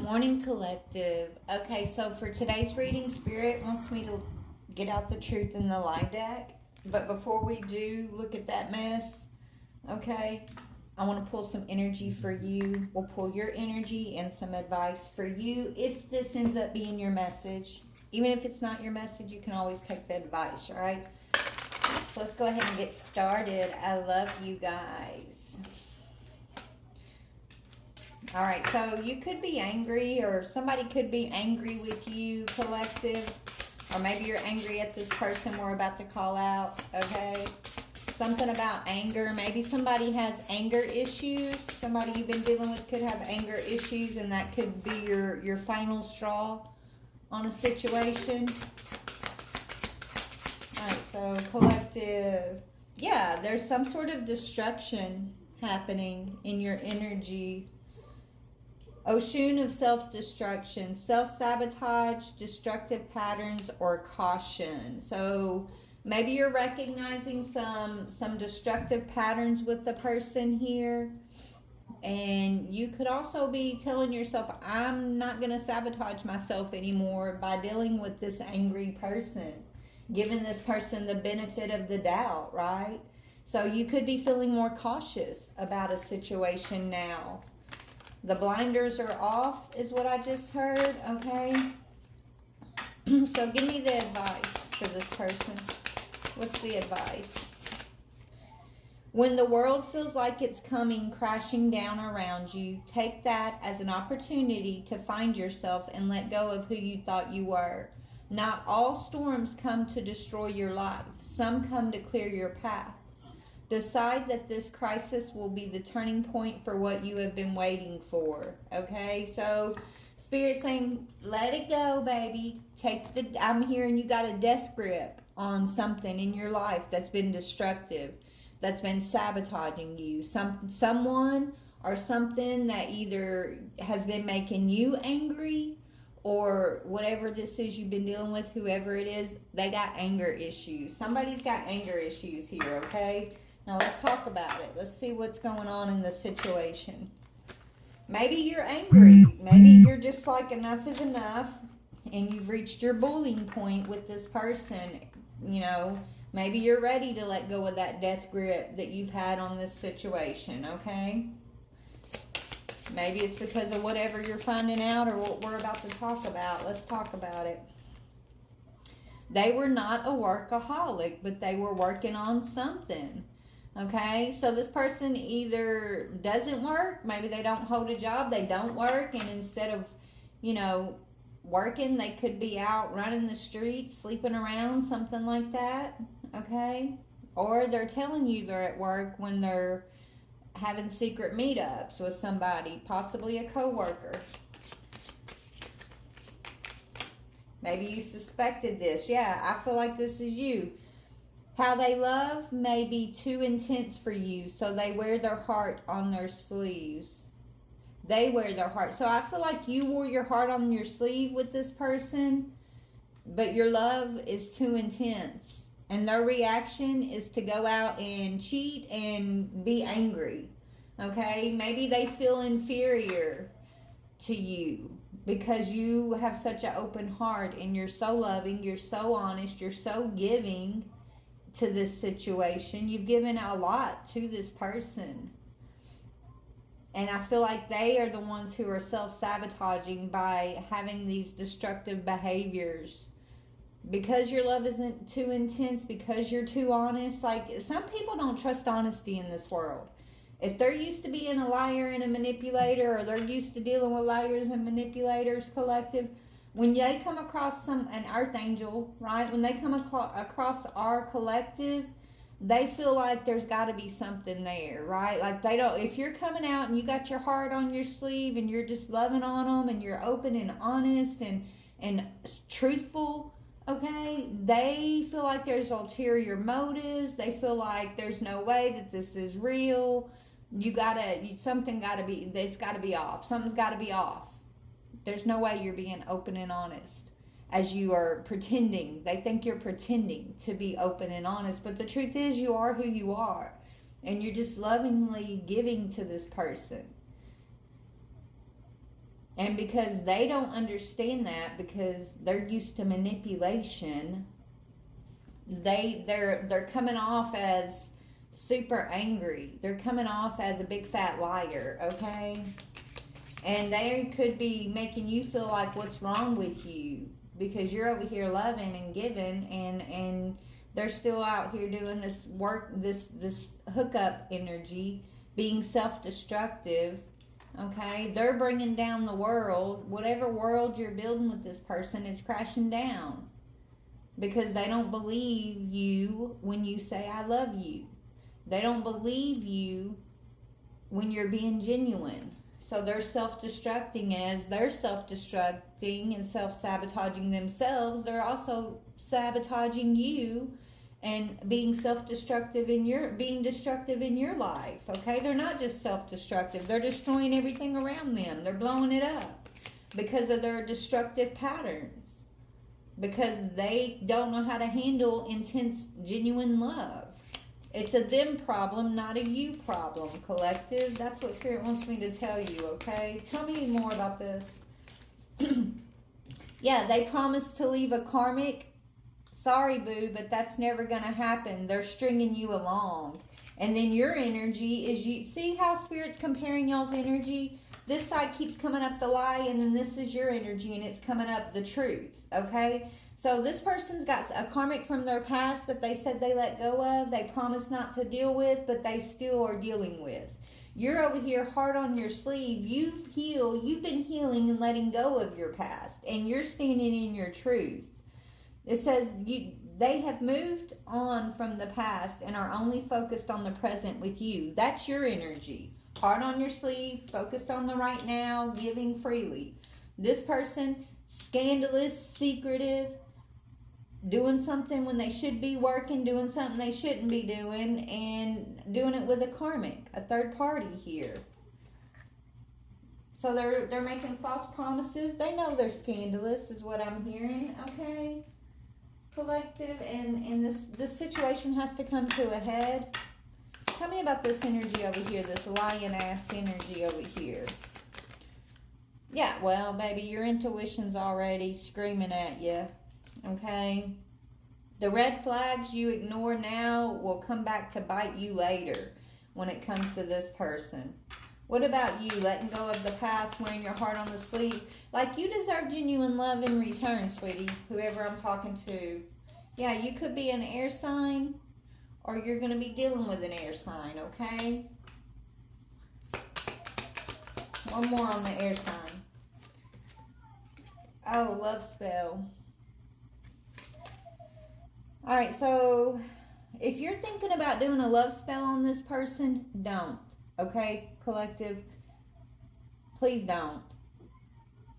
Morning Collective. Okay, so for today's reading, Spirit wants me to get out the truth in the lie deck. But before we do look at that mess, okay, I want to pull some energy for you. We'll pull your energy and some advice for you if this ends up being your message. Even if it's not your message, you can always take the advice, all right? So let's go ahead and get started. I love you guys. All right, so you could be angry, or somebody could be angry with you, collective. Or maybe you're angry at this person we're about to call out, okay? Something about anger. Maybe somebody has anger issues. Somebody you've been dealing with could have anger issues, and that could be your final straw on a situation. All right, so collective. Yeah, there's some sort of destruction happening in your energy. Oshun of self-destruction, self-sabotage, destructive patterns, or caution. So maybe you're recognizing some destructive patterns with the person here. And you could also be telling yourself, I'm not going to sabotage myself anymore by dealing with this angry person. Giving this person the benefit of the doubt, right? So you could be feeling more cautious about a situation now. The blinders are off is what I just heard, okay? So give me the advice for this person. What's the advice? When the world feels like it's coming crashing down around you, take that as an opportunity to find yourself and let go of who you thought you were. Not all storms come to destroy your life. Some come to clear your path. Decide that this crisis will be the turning point for what you have been waiting for. Okay, so Spirit saying, let it go, baby. I'm hearing you got a death grip on something in your life that's been destructive, that's been sabotaging you. Someone or something that either has been making you angry, or whatever this is you've been dealing with, whoever it is, they got anger issues. Somebody's got anger issues here, okay? Now let's talk about it. Let's see what's going on in the situation. Maybe you're angry. Maybe you're just like, enough is enough, and you've reached your boiling point with this person. You know, maybe you're ready to let go of that death grip that you've had on this situation, okay? Maybe it's because of whatever you're finding out or what we're about to talk about. Let's talk about it. They were not a workaholic, but they were working on something. Okay, so this person either doesn't work, maybe they don't hold a job, they don't work, and instead of, working, they could be out running the streets, sleeping around, something like that, okay? Or they're telling you they're at work when they're having secret meetups with somebody, possibly a coworker. Maybe you suspected this. Yeah, I feel like this is you. How they love may be too intense for you, so they wear their heart on their sleeves. They wear their heart. So I feel like you wore your heart on your sleeve with this person, but your love is too intense. And their reaction is to go out and cheat and be angry. Okay? Maybe they feel inferior to you because you have such an open heart and you're so loving, you're so honest, you're so giving to this situation. You've given a lot to this person. And I feel like they are the ones who are self-sabotaging by having these destructive behaviors. Because your love isn't too intense, because you're too honest. Like, some people don't trust honesty in this world. If they're used to being a liar and a manipulator, or they're used to dealing with liars and manipulators, collective, when they come across an earth angel, right? When they come across our collective, they feel like there's got to be something there, right? Like, they don't, if you're coming out and you got your heart on your sleeve and you're just loving on them and you're open and honest and truthful, okay, they feel like there's ulterior motives. They feel like there's no way that this is real. Something got to be, it's got to be off. Something's got to be off. There's no way you're being open and honest as you are pretending. They think you're pretending to be open and honest, but the truth is you are who you are, and you're just lovingly giving to this person. And because they don't understand that, because they're used to manipulation, they're coming off as super angry. They're coming off as a big fat liar, okay? And they could be making you feel like what's wrong with you, because you're over here loving and giving, and they're still out here doing this work, this hookup energy, being self-destructive. Okay, they're bringing down the world. Whatever world you're building with this person, it's crashing down, because they don't believe you when you say I love you. They don't believe you when you're being genuine. So they're self-destructing. As they're self-destructing and self-sabotaging themselves, they're also sabotaging you and being destructive in your life. Okay, they're not just self-destructive, they're destroying everything around them. They're blowing it up because of their destructive patterns, because they don't know how to handle intense, genuine love. It's a them problem, not a you problem, collective. That's what Spirit wants me to tell you, okay? Tell me more about this. Yeah, they promised to leave a karmic. Sorry, boo, but that's never going to happen. They're stringing you along. And then your energy is you. See how Spirit's comparing y'all's energy? This side keeps coming up the lie, and then this is your energy, and it's coming up the truth, okay? So this person's got a karmic from their past that they said they let go of, they promised not to deal with, but they still are dealing with. You're over here hard on your sleeve. You've been healing and letting go of your past, and you're standing in your truth. It says they have moved on from the past and are only focused on the present with you. That's your energy. Hard on your sleeve, focused on the right now, giving freely. This person, scandalous, secretive, doing something when they should be working, doing something they shouldn't be doing, and doing it with a karmic, a third party here. So they're making false promises. They know they're scandalous, is what I'm hearing, okay? Collective, and this situation has to come to a head. Tell me about this energy over here, this lion ass energy over here. Yeah, well, baby, your intuition's already screaming at you, okay? The red flags you ignore now will come back to bite you later when it comes to this person. What about you, letting go of the past, wearing your heart on the sleeve? Like, you deserve genuine love in return, sweetie, whoever I'm talking to. Yeah, you could be an air sign, or you're going to be dealing with an air sign, okay? One more on the air sign. Oh, love spell. All right, so if you're thinking about doing a love spell on this person, don't. Okay, collective? Please don't.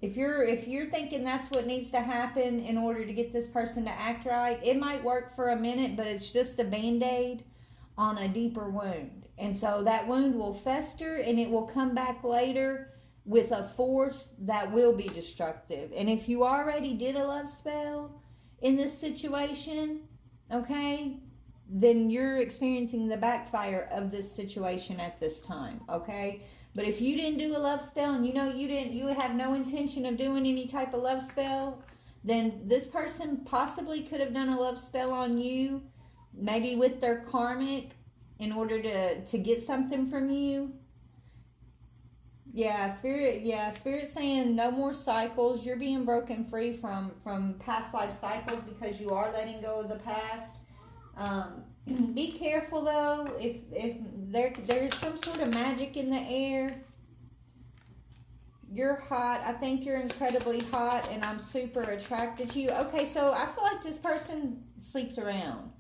If you're thinking that's what needs to happen in order to get this person to act right, it might work for a minute, but it's just a Band-Aid on a deeper wound. And so that wound will fester, and it will come back later with a force that will be destructive. And if you already did a love spell in this situation, okay, then you're experiencing the backfire of this situation at this time, okay? But if you didn't do a love spell, and you have no intention of doing any type of love spell, then this person possibly could have done a love spell on you, maybe with their karmic, in order to get something from you. Spirit's saying no more cycles. You're being broken free from past life cycles, because you are letting go of the past. Be careful though, if there's some sort of magic in the air. You're hot. I think you're incredibly hot, and I'm super attracted to you. Okay, so I feel like this person sleeps around.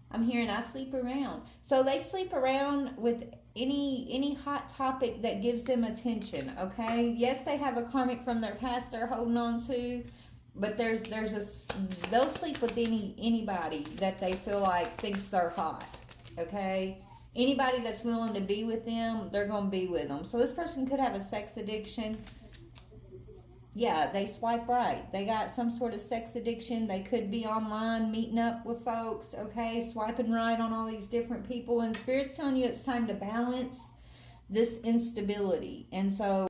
I'm hearing I sleep around. So they sleep around with any hot topic that gives them attention, okay? Yes, they have a karmic from their past they're holding on to, but they'll sleep with anybody that they feel like thinks they're hot, okay? Anybody that's willing to be with them, they're going to be with them. So this person could have a sex addiction. Yeah, they swipe right. They got some sort of sex addiction. They could be online meeting up with folks, okay, swiping right on all these different people. And Spirit's telling you it's time to balance this instability. And so